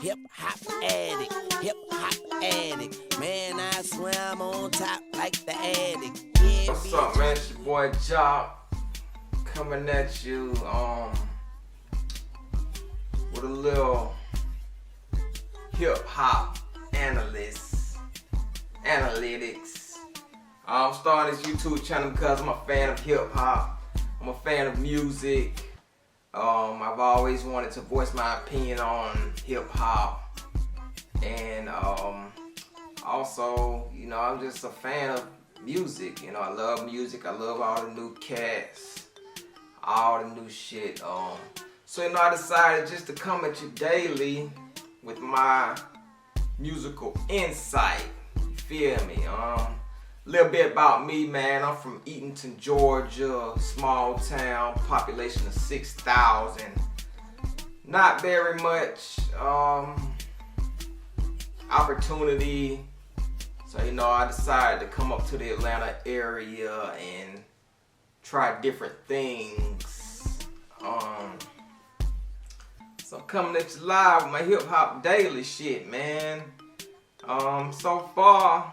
HipHop addict, HipHop addict. Man, I swear I'm on top like the addict. Yeah, what's up, man? It's your boy Joc coming at you with a little hip-hop analytics. I'm starting this YouTube channel because I'm a fan of hip-hop. I'm a fan of music. I've always wanted to voice my opinion on hip-hop, and also, you know, I'm just a fan of music. You know, I love music. I love all the new cats, all the new shit. So you know, I decided just to come at you daily with my musical insight. You feel me? A little bit about me, man. I'm from Eatonton, Georgia, small town, population of 6,000. Not very much opportunity. So, you know, I decided to come up to the Atlanta area and try different things. So I'm coming at you live with my hip hop daily shit, man. So far,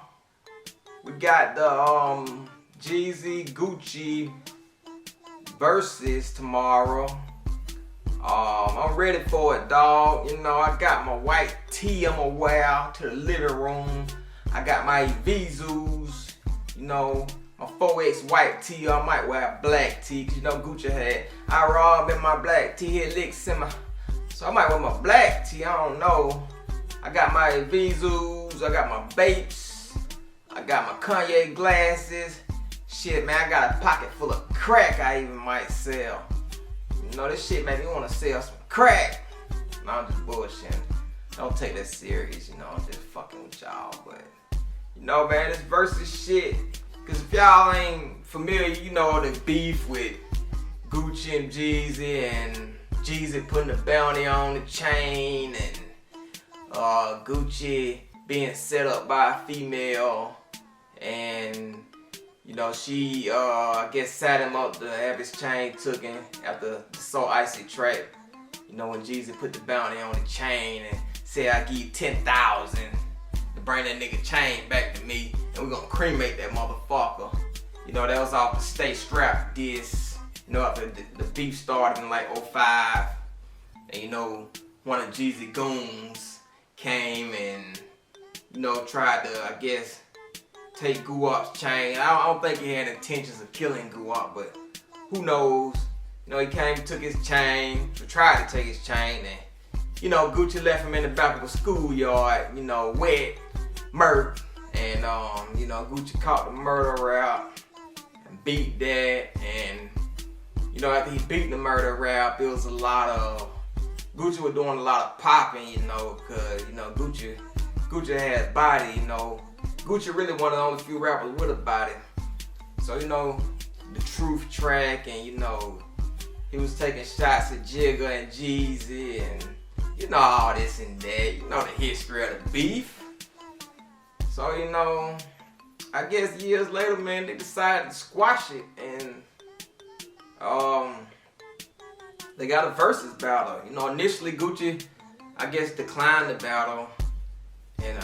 we got the Jeezy Gucci Verzuz tomorrow. I'm ready for it, dog. You know, I got my white tee I'ma wear to the living room. I got my Verzuz, you know, my 4X white tee. I might wear a black tee, cause you know Gucci had I rob in my black tee, hit licks in my. So I might wear my black tee, I don't know. I got my Verzuz, I got my Bapes, I got my Kanye glasses. Shit, man, I got a pocket full of crack I even might sell. You know, this shit make me wanna sell some crack. No, I'm just bullshitting. Don't take that serious, you know, I'm just fucking with y'all, but you know, man, this Verzuz shit, cause if y'all ain't familiar, you know the beef with Gucci and Jeezy, and Jeezy putting the bounty on the chain, and Gucci being set up by a female, and you know, she I guess sat him up to have his chain taken after the So Icy track. You know, when Jeezy put the bounty on the chain and said, I give you 10,000 to bring that nigga chain back to me, and we're gonna cremate that motherfucker. You know, that was off the Stay Strapped diss. You know, after the beef started in like 05, and you know, one of Jeezy goons came and, you know, tried to, I guess, take Guap's chain. I don't think he had intentions of killing Guap, but who knows? You know, he came, took his chain, or tried to take his chain, and you know, Gucci left him in the back of a schoolyard, you know, wet, murked, and you know, Gucci caught the murderer out and beat that, and you know, after he beat the murderer out, it was a lot of, Gucci was doing a lot of popping, you know, cause you know, Gucci had body, you know, Gucci really one of the only few rappers with a body. So, you know, the Truth track, and you know, he was taking shots at Jigga and Jeezy, and you know, all this and that. You know the history of the beef. So, you know, I guess years later, man, they decided to squash it, and they got a Verzuz battle. You know, initially Gucci, I guess, declined the battle, and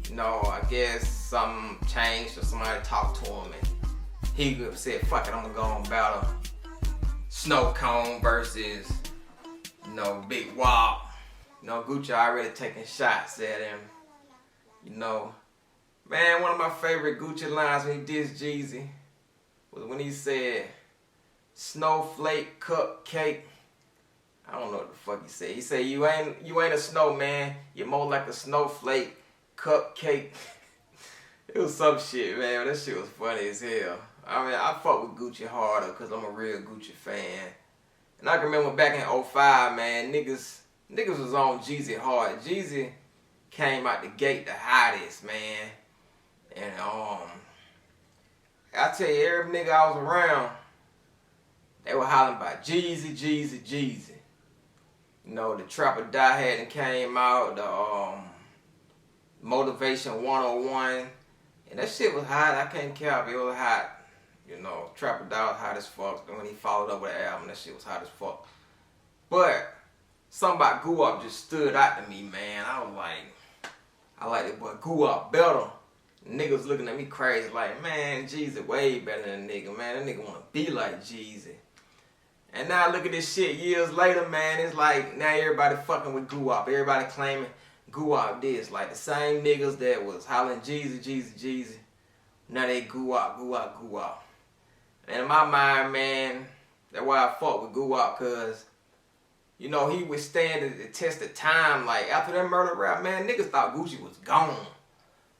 you know, I guess something changed, or somebody talked to him, and he said, fuck it, I'm gonna go on battle Snow Cone versus, you know, Big Wop. You know, Gucci already taking shots at him. You know, man, one of my favorite Gucci lines when he dissed Jeezy was when he said, snowflake cupcake. I don't know what the fuck he said. He said, you ain't a snowman, you're more like a snowflake cupcake. It was some shit, man. That shit was funny as hell. I mean, I fuck with Gucci harder because I'm a real Gucci fan. And I can remember back in 05, man, niggas was on Jeezy hard. Jeezy came out the gate the hottest, man. And I tell you, every nigga I was around, they were hollering about Jeezy, Jeezy, Jeezy. You know, the Trap or Die hadn't came out, the Motivation 101. And that shit was hot. I can't care if it was hot. You know, Trap or Die was hot as fuck. And when he followed up with the album, that shit was hot as fuck. But something about Guap just stood out to me, man. I was like, I like that boy Guap better. Niggas looking at me crazy like, man, Jeezy way better than a nigga, man. That nigga wanna be like Jeezy. And now look at this shit years later, man. It's like now everybody fucking with Guap. Everybody claiming Guap this. Like the same niggas that was hollering Jeezy, Jeezy, Jeezy. Now they Guap, Guap, Guap. And in my mind, man, that's why I fuck with Guap, cause you know he withstand the test of time. Like after that murder rap, man, niggas thought Gucci was gone.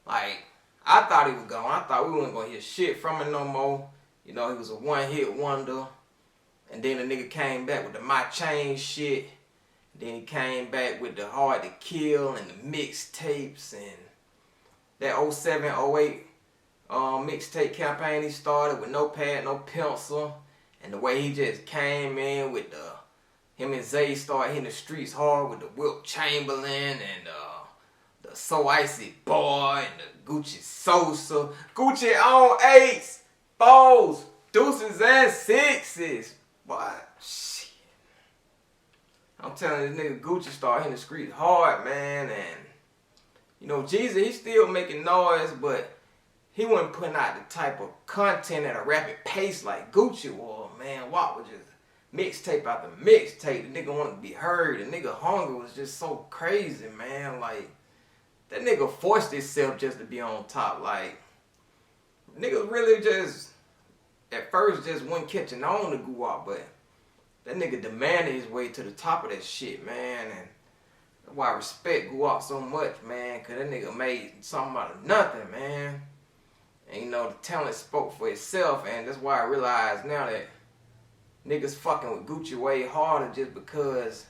Like I thought he was gone. I thought we wasn't gonna hear shit from him no more. You know, he was a one-hit wonder. And then the nigga came back with the My Chain shit. Then he came back with the Hard to Kill and the mixtapes and that 07, 08 mixtape campaign he started with no pad, no pencil. And the way he just came in with him and Zay started hitting the streets hard with the Wilt Chamberlain and the So Icy Boy and the Gucci Sosa. Gucci on 8s, 4s, deuces and 6s. Boy, shit. I'm telling this nigga Gucci started hitting the streets hard, man. And, you know, Jeezy, he still making noise, but he wasn't putting out the type of content at a rapid pace like Gucci was, man. What was just mixtape after mixtape. The nigga wanted to be heard. The nigga hunger was just so crazy, man. Like, that nigga forced himself just to be on top. Like, niggas really just, at first, just wasn't catching on to Guap, but that nigga demanded his way to the top of that shit, man. And that's why I respect Guap so much, man, because that nigga made something out of nothing, man. And, you know, the talent spoke for itself, and that's why I realize now that niggas fucking with Gucci way harder just because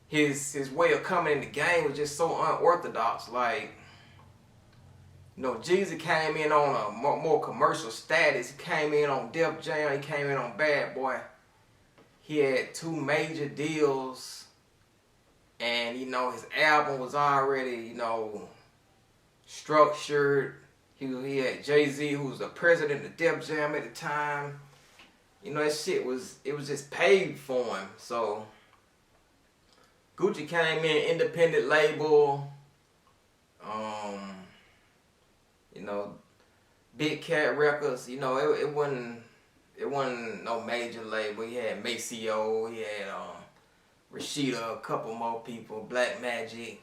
his way of coming in the game was just so unorthodox. Like, you know, Jeezy came in on a more commercial status. He came in on Def Jam. He came in on Bad Boy. He had 2 major deals. And, you know, his album was already, you know, structured. He had Jay-Z, who was the president of Def Jam at the time. You know, that shit was just paid for him. So Gucci came in, independent label, you know, Big Cat Records. You know, it wasn't no major label. He had Maceo, he had Rashida, a couple more people, Black Magic.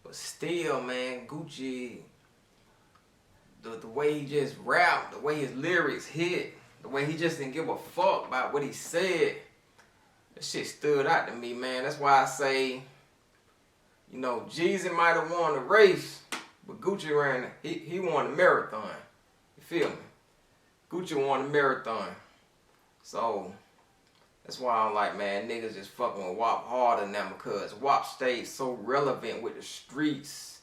But still, man, Gucci, the way he just rapped, the way his lyrics hit, the way he just didn't give a fuck about what he said, that shit stood out to me, man. That's why I say, you know, Jeezy might have won the race, but Gucci ran, he won the marathon. You feel me? Gucci won the marathon. So, that's why I'm like, man, niggas just fucking with WAP harder now because WAP stayed so relevant with the streets.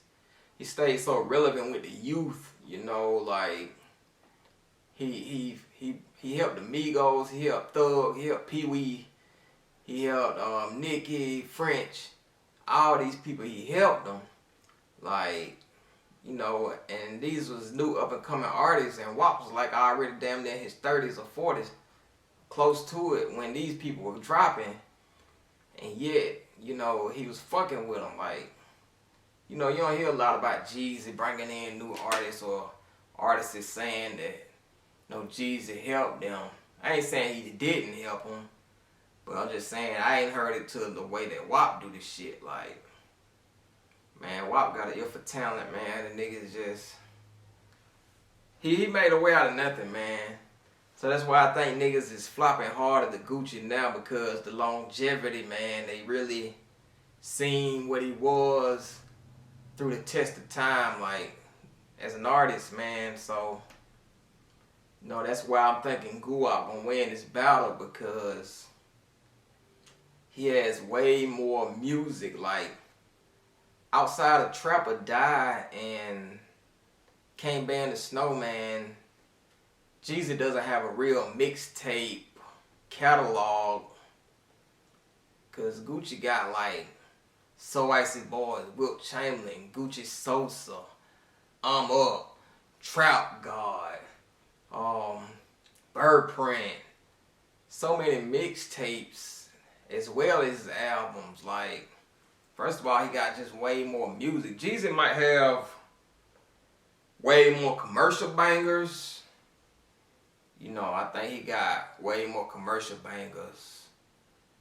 He stayed so relevant with the youth, you know, like, he helped the Migos, he helped Thug, he helped Pee Wee, he helped Nicki, French, all these people, he helped them. Like, you know, and these was new up and coming artists, and WAP was like already damn near in his 30s or 40s, close to it when these people were dropping, and yet, you know, he was fucking with them. Like, you know, you don't hear a lot about Jeezy bringing in new artists or artists is saying that, you know, Jeezy helped them. I ain't saying he didn't help them, but I'm just saying I ain't heard it to the way that WAP do this shit. Like, man, WAP got an ear for talent, man. The niggas just, he made a way out of nothing, man. So that's why I think niggas is flopping harder to Gucci now, because the longevity, man, they really seen what he was through the test of time, like, as an artist, man. So, you know, that's why I'm thinking Guap gonna win this battle, because he has way more music. Like, outside of Trap or Die and Can't Ban the Snowman, Jeezy doesn't have a real mixtape catalog, cause Gucci got like So Icy Boys, Wilt Chamberlain, Gucci Sosa, I'm Up, Trap God, Birdprint, so many mixtapes, as well as his albums. Like, first of all, he got just way more music. Jeezy might have way more commercial bangers. You know, I think he got way more commercial bangers.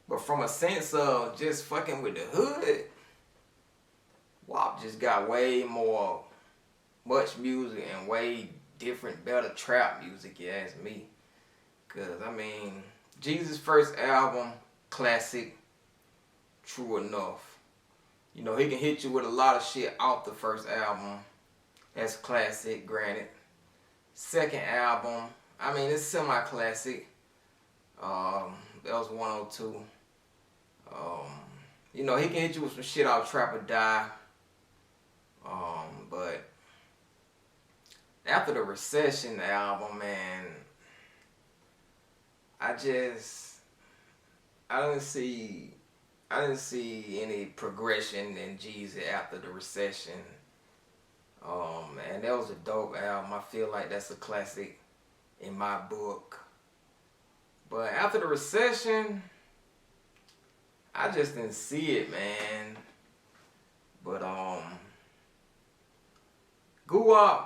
But from a sense of just fucking with the hood, WAP just got way more, much music and way different, better trap music, you ask me. Cause I mean, Jeezy's first album, classic, true enough. You know, he can hit you with a lot of shit off the first album. That's classic, granted. Second album, I mean, it's semi-classic. That was 102. You know, he can hit you with some shit off Trap or Die. But after the Recession album, man, I didn't see any progression in Jeezy after the Recession. And that was a dope album. I feel like that's a classic in my book. But after the Recession, I just didn't see it, man. But Guwap,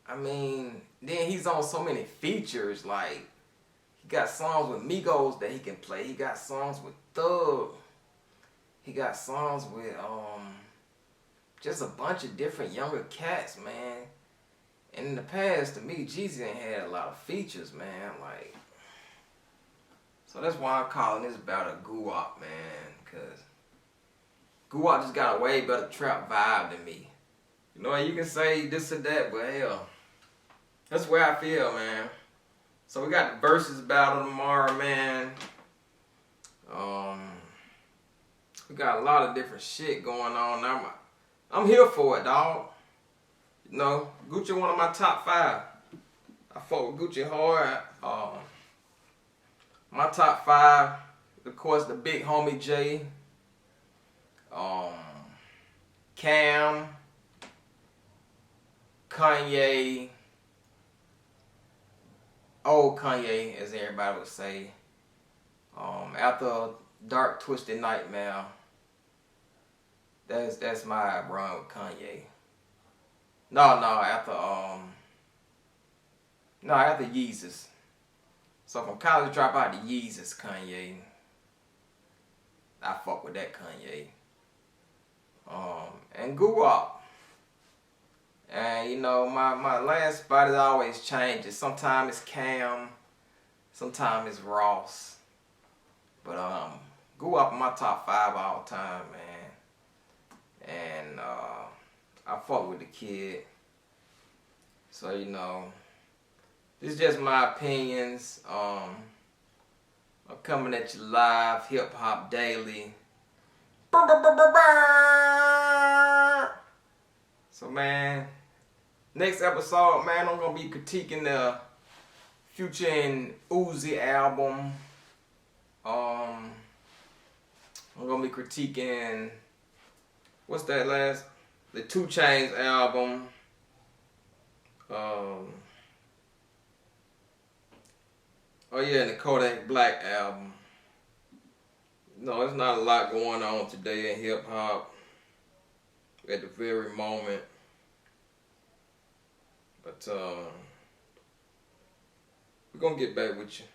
I mean, then he's on so many features. Like, he got songs with Migos that he can play. He got songs with Thug. He got songs with just a bunch of different younger cats, man. And in the past, to me, Jeezy ain't had a lot of features, man. Like, so that's why I'm calling this battle Guwap, man. Cause Guwap just got a way better trap vibe than me. You know, you can say this or that, but hell, that's where I feel, man. So we got the Verzuz battle tomorrow, man. We got a lot of different shit going on. I'm here for it, dog. You know, Gucci one of my top 5. I fuck with Gucci hard. My top 5, of course, the big homie Jay, Cam, Kanye, old Kanye, as everybody would say. After Dark Twisted Nightmare, that's my run with Kanye. After Yeezus. So from College Dropout to Yeezus, Kanye. I fuck with that Kanye. And Guwap. And you know, my last spot is always changes. Sometimes it's Cam, sometimes it's Ross. But Guwap in my top 5 all time, man. And I fuck with the kid. So you know, this is just my opinions. I'm coming at you live, Hip Hop Daily. So man, next episode, man, I'm gonna be critiquing the Future and Uzi album. I'm gonna be critiquing the 2 Chainz album. Oh yeah, and the Kodak Black album. No, there's not a lot going on today in hip hop at the very moment. But we're gonna get back with you.